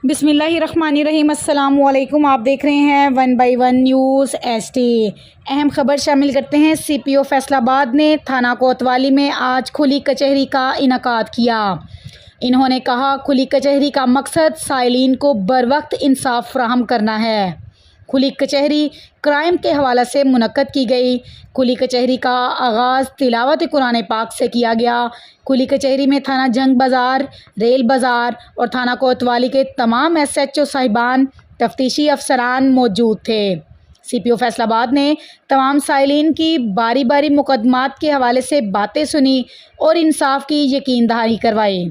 बिस्मिल्लाहिर्रहमानिर्रहीम। अस्सलाम वालेकुम। आप देख रहे हैं 1/1 न्यूज़ HD। अहम खबर शामिल करते हैं। CPO फैसलाबाद ने थाना कोतवाली में आज खुली कचहरी का इनेकाद किया। इन्होंने कहा, खुली कचहरी का मकसद साइलिन को बरवक्त इंसाफ फराहम करना है। खुली कचहरी क्राइम के हवाले से मुनक्कद की गई। खुली कचहरी का आगाज़ तिलावत कुरान पाक से किया गया। खुली कचहरी में थाना जंग बाज़ार, रेल बाज़ार और थाना कोतवाली के तमाम SHO साहिबान, तफ्तीशी अफसरान मौजूद थे। CPO फैसलाबाद ने तमाम साइलिन की बारी बारी मुकदमात के हवाले से बातें सुनी और इंसाफ की यकीन दहानी करवाई।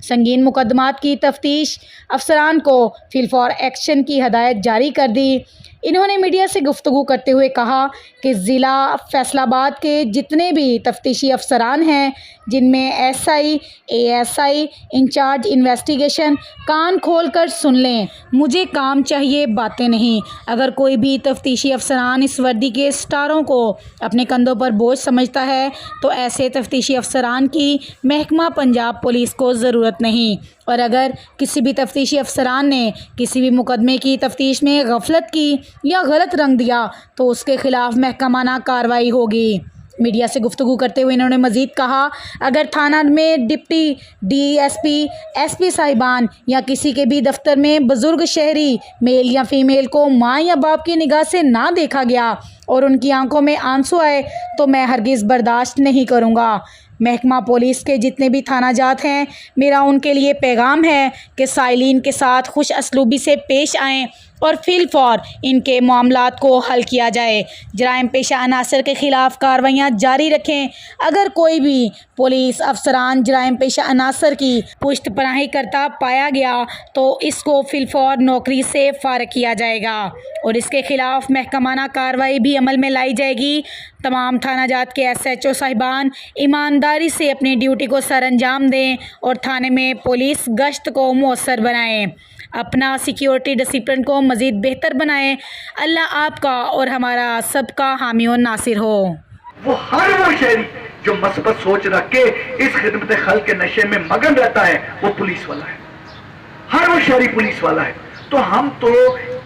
संगीन मुकदमात की तफ्तीश अफसरान को फिल फॉर एक्शन की हदायत जारी कर दी। इन्होंने मीडिया से गुफ्तगू करते हुए कहा कि ज़िला फैसलाबाद के जितने भी तफ्तीशी अफसरान हैं, जिनमें SI, ASI, इंचार्ज इन्वेस्टिगेशन, कान खोल कर सुन लें। मुझे काम चाहिए, बातें नहीं। अगर कोई भी तफ्तीशी अफसरान इस वर्दी के स्टारों को अपने कंधों पर बोझ समझता है तो ऐसे तफ्तीशी अफसरान की महकमा पंजाब पुलिस को ज़रूरत नहीं। और अगर किसी भी तफ्तीशी अफसरान ने किसी भी मुकदमे की तफ्तीश में गफलत की या गलत रंग दिया तो उसके खिलाफ महकमाना कार्रवाई होगी। मीडिया से गुफ्तगू करते हुए इन्होंने मज़ीद कहा, अगर थाना में डिप्टी DSP, SP साहिबान या किसी के भी दफ्तर में बुज़ुर्ग शहरी मेल या फीमेल को माँ या बाप की निगाह से ना देखा गया और उनकी आंखों में आंसू आए तो मैं हरगिज़ बर्दाश्त नहीं करूँगा। महकमा पुलिस के जितने भी थाना जात हैं, मेरा उनके लिए पैगाम है कि साइलिन के साथ खुश असलूबी से पेश आएँ और फिल फॉर इनके मामलात को हल किया जाए। जराइम पेशा अनासर के ख़िलाफ़ कार्रवाइयाँ जारी रखें। अगर कोई भी पुलिस अफसरान जराइम पेशा अनासर की पुष्ट पनाही करता पाया गया तो इसको फिल फॉर नौकरी से फ़ारिग किया जाएगा और इसके ख़िलाफ़ महकमाना कार्रवाई भी अमल में लाई जाएगी। तमाम थाना जात के SHO साहिबान ईमानदारी से अपनी ड्यूटी को सर अंजाम दें और थाने में पुलिस गश्त को मौसर बनाएं। अपना सिक्योरिटी डिसिप्लिन को मज़ीद बेहतर बनाएं। अल्लाह आपका और हमारा सबका हामी और नासिर हो। वो शहरी जो मस्बत सोच रख के इस खिदमत खल्क के नशे में मगन रहता है वो पुलिस वाला है। हर वो शहरी पुलिस वाला है। तो हम तो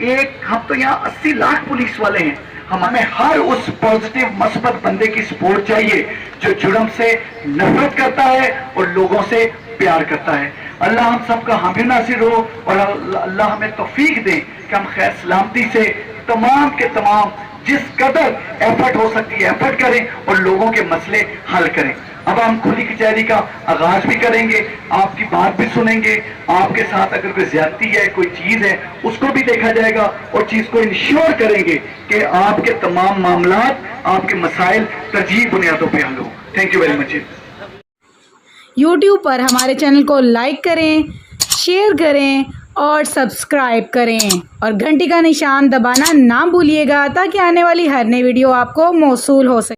यहाँ 80 लाख पुलिस वाले हैं। हमें हर उस पॉजिटिव मस्बत बंदे की सपोर्ट चाहिए जो जुर्म से नफरत करता है और लोगों से प्यार करता है। अल्लाह हम सबका हामी नासिर हो और अल्लाह हमें तौफीक दे कि हम खैर सलामती से तमाम के तमाम जिस कदर एफर्ट हो सकती है एफर्ट करें और लोगों के मसले हल करें। अब हम खुली कचहरी का आगाज भी करेंगे, आपकी बात भी सुनेंगे। आपके साथ अगर कोई ज्यादती है, कोई चीज है, उसको भी देखा जाएगा और चीज को इंश्योर करेंगे कि आपके तमाम मामलात, आपके मसाइल तरजीह बुनियादों पे हल हो। Thank you very much. YouTube पर हमारे चैनल को लाइक करें, शेयर करें और सब्सक्राइब करें और घंटी का निशान दबाना ना भूलिएगा ताकि आने वाली हर नई वीडियो आपको मौसूल हो सके।